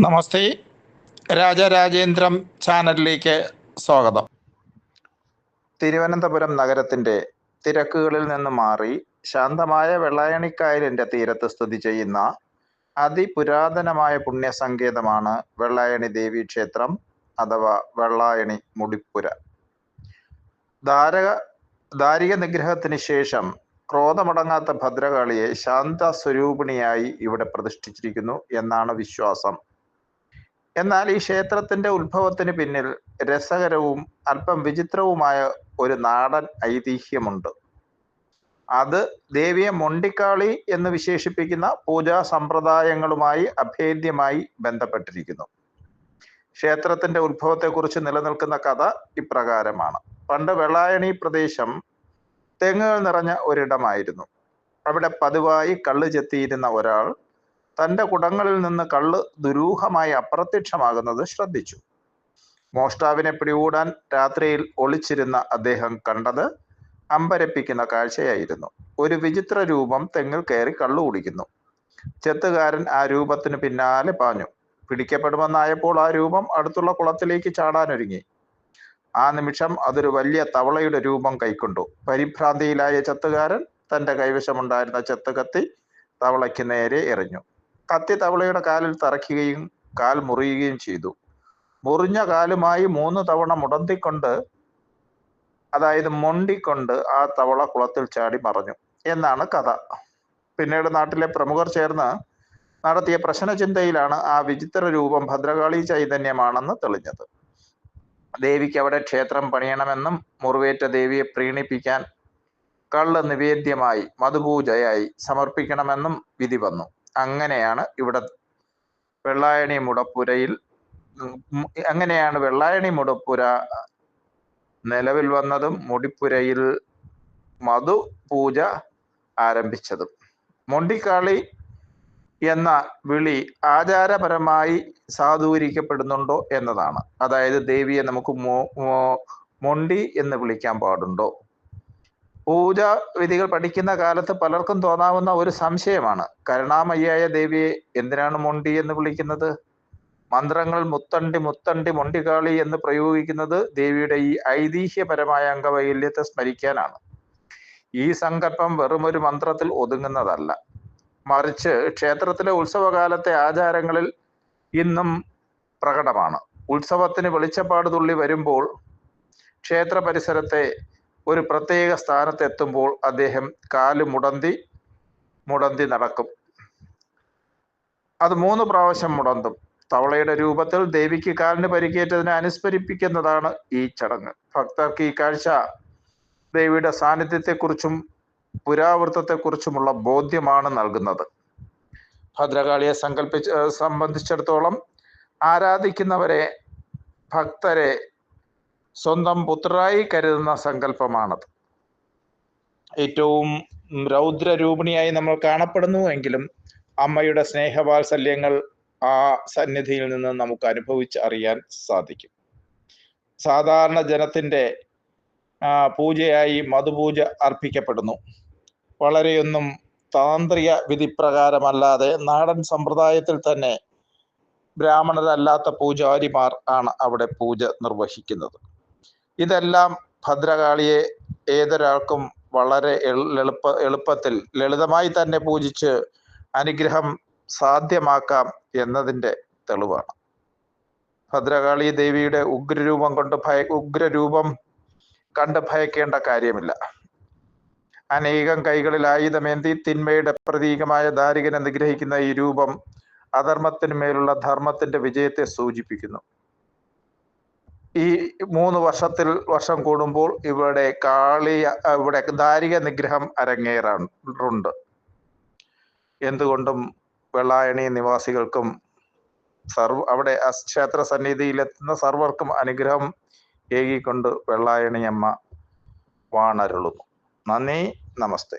നമസ്തേ. രാജരാജേന്ദ്രം ചാനലിലേക്ക് സ്വാഗതം. തിരുവനന്തപുരം നഗരത്തിൻ്റെ തിരക്കുകളിൽ നിന്ന് മാറി ശാന്തമായ വെള്ളായണിക്കായലിൻ്റെ തീരത്ത് സ്ഥിതി ചെയ്യുന്ന അതിപുരാതനമായ പുണ്യസങ്കേതമാണ് വെള്ളായണി ദേവീക്ഷേത്രം അഥവാ വെള്ളായണി മുടിപ്പുര. ദാരിക നിഗ്രഹത്തിന് ശേഷം ക്രോധമടങ്ങാത്ത ഭദ്രകാളിയെ ശാന്തസ്വരൂപിണിയായി ഇവിടെ പ്രതിഷ്ഠിച്ചിരിക്കുന്നു എന്നാണ് വിശ്വാസം. എന്നാൽ ഈ ക്ഷേത്രത്തിന്റെ ഉത്ഭവത്തിന് പിന്നിൽ രസകരവും അല്പം വിചിത്രവുമായ ഒരു നാടൻ ഐതിഹ്യമുണ്ട്. അത് ദേവിയെ മൊണ്ടിക്കാളി എന്ന് വിശേഷിപ്പിക്കുന്ന പൂജാ സമ്പ്രദായങ്ങളുമായി അഭേദ്യമായി ബന്ധപ്പെട്ടിരിക്കുന്നു. ക്ഷേത്രത്തിന്റെ ഉത്ഭവത്തെക്കുറിച്ച് നിലനിൽക്കുന്ന കഥ ഇപ്രകാരമാണ്. പണ്ട് വെള്ളായണി പ്രദേശം തെങ്ങുകൾ നിറഞ്ഞ ഒരിടമായിരുന്നു. അവിടെ പതിവായി കള്ള് ചെത്തിയിരുന്ന ഒരാൾ തൻ്റെ കുടങ്ങളിൽ നിന്ന് കള്ള് ദുരൂഹമായി അപ്രത്യക്ഷമാകുന്നത് ശ്രദ്ധിച്ചു. മോഷ്ടാവിനെ പിടികൂടാൻ രാത്രിയിൽ ഒളിച്ചിരുന്ന അദ്ദേഹം കണ്ടത് അമ്പരപ്പിക്കുന്ന കാഴ്ചയായിരുന്നു. ഒരു വിചിത്ര രൂപം തെങ്ങിൽ കയറി കള്ളു കുടിക്കുന്നു. ചെത്തുകാരൻ ആ രൂപത്തിന് പിന്നാലെ പാഞ്ഞു. പിടിക്കപ്പെടുമെന്നായപ്പോൾ ആ രൂപം അടുത്തുള്ള കുളത്തിലേക്ക് ചാടാനൊരുങ്ങി. ആ നിമിഷം അതൊരു വലിയ തവളയുടെ രൂപം കൈക്കൊണ്ടു. പരിഭ്രാന്തിയിലായ ചെത്തുകാരൻ തൻ്റെ കൈവശമുണ്ടായിരുന്ന ചെത്തുകത്തി തവളയ്ക്ക് നേരെ എറിഞ്ഞു. കത്തി തവളയുടെ കാലിൽ തറയ്ക്കുകയും കാൽ മുറിയുകയും ചെയ്തു. മുറിഞ്ഞ കാലുമായി 3 തവണ മൊണ്ടിക്കൊണ്ട് ആ തവള കുളത്തിൽ ചാടി മറഞ്ഞു എന്നാണ് കഥ. പിന്നീട് നാട്ടിലെ പ്രമുഖർ ചേർന്ന് നടത്തിയ പ്രശ്നചിന്തയിലാണ് ആ വിചിത്ര രൂപം ഭദ്രകാളി ചൈതന്യമാണെന്ന് തെളിഞ്ഞത്. ദേവിക്ക് അവിടെ ക്ഷേത്രം പണിയണമെന്നും മുറിവേറ്റ ദേവിയെ പ്രീണിപ്പിക്കാൻ കള്ള് നിവേദ്യമായി മധുപൂജയായി സമർപ്പിക്കണമെന്നും വിധി വന്നു. അങ്ങനെയാണ് വെള്ളായണി മുടപ്പുര നിലവിൽ വന്നതും മുടിപ്പുരയിൽ മധുപൂജ ആരംഭിച്ചതും. മൊണ്ടിക്കാളി എന്ന വിളി ആചാരപരമായി സാധൂകരിക്കപ്പെടുന്നുണ്ടോ എന്നതാണ്. അതായത് ദേവിയെ നമുക്ക് മൊണ്ടി എന്ന് വിളിക്കാൻ പാടുണ്ടോ? പൂജാ വിധികൾ പഠിക്കുന്ന കാലത്ത് പലർക്കും തോന്നാവുന്ന ഒരു സംശയമാണ്, കരുണാമയ്യായ ദേവിയെ എന്തിനാണ് മൊണ്ടി എന്ന് വിളിക്കുന്നത്? മന്ത്രങ്ങൾ മുത്തണ്ടി മൊണ്ടിക്കാളി എന്ന് പ്രയോഗിക്കുന്നത് ദേവിയുടെ ഈ ഐതിഹ്യപരമായ അംഗവൈകല്യത്തെ സ്മരിക്കാനാണ്. ഈ സങ്കല്പം വെറുമൊരു മന്ത്രത്തിൽ ഒതുങ്ങുന്നതല്ല, മറിച്ച് ക്ഷേത്രത്തിലെ ഉത്സവകാലത്തെ ആചാരങ്ങളിൽ ഇന്നും പ്രകടമാണ്. ഉത്സവത്തിന് വെളിച്ചപ്പാട് തുള്ളി വരുമ്പോൾ ക്ഷേത്ര പരിസരത്തെ ഒരു പ്രത്യേക സ്ഥാനത്തെത്തുമ്പോൾ അദ്ദേഹം കാല് മുടന്തി നടക്കും. അത് 3 പ്രാവശ്യം മുടന്തും. തവളയുടെ രൂപത്തിൽ ദേവിക്ക് കാലിന് പരിക്കേറ്റതിനെ അനുസ്മരിപ്പിക്കുന്നതാണ് ഈ ചടങ്ങ്. ഭക്തർക്ക് ഈ കാഴ്ച ദേവിയുടെ സാന്നിധ്യത്തെക്കുറിച്ചും പുരാവൃത്തത്തെക്കുറിച്ചുമുള്ള ബോധ്യമാണ് നൽകുന്നത്. ഭദ്രകാളിയെ സംബന്ധിച്ചിടത്തോളം ആരാധിക്കുന്നവരെ, ഭക്തരെ സ്വന്തം പുത്രരായി കരുതുന്ന സങ്കല്പമാണത്. ഏറ്റവും രൗദ്രരൂപിണിയായി നമ്മൾ കാണപ്പെടുന്നുവെങ്കിലും അമ്മയുടെ സ്നേഹവാത്സല്യങ്ങൾ ആ സന്നിധിയിൽ നിന്ന് നമുക്ക് അനുഭവിച്ച് അറിയാൻ സാധിക്കും. സാധാരണ ജനത്തിൻ്റെ പൂജയായി മധുപൂജ അർപ്പിക്കപ്പെടുന്നു. വളരെയൊന്നും താന്ത്രിക വിധിപ്രകാരമല്ലാതെ നാടൻ സമ്പ്രദായത്തിൽ തന്നെ ബ്രാഹ്മണരല്ലാത്ത പൂജാരിമാർ ആണ് അവിടെ പൂജ നിർവഹിക്കുന്നത്. ഇതെല്ലാം ഭദ്രകാളിയെ ഏതൊരാൾക്കും വളരെ എളുപ്പത്തിൽ ലളിതമായി തന്നെ പൂജിച്ച് അനുഗ്രഹം സാധ്യമാക്കാം എന്നതിൻ്റെ തെളിവാണ്. ഭദ്രകാളി ദേവിയുടെ ഉഗ്രരൂപം കണ്ട് ഭയക്കേണ്ട കാര്യമില്ല. അനേകം കൈകളിൽ ആയുധമേന്തി തിന്മയുടെ പ്രതീകമായ ദാരികനെ നിഗ്രഹിക്കുന്ന ഈ രൂപം അധർമ്മത്തിന് മേലുള്ള ധർമ്മത്തിന്റെ വിജയത്തെ സൂചിപ്പിക്കുന്നു. ഈ 3 വർഷം കൂടുമ്പോൾ ഇവിടെ ദാരിക നിഗ്രഹം അരങ്ങേറാറുണ്ട്. എന്തുകൊണ്ടും വെള്ളായണി നിവാസികൾക്കും അവിടെ ക്ഷേത്ര സന്നിധിയിലെത്തുന്ന സർവർക്കും അനുഗ്രഹം ഏകിക്കൊണ്ട് വെള്ളായണിയമ്മ വാണരുളുന്നു. നന്ദി, നമസ്തേ.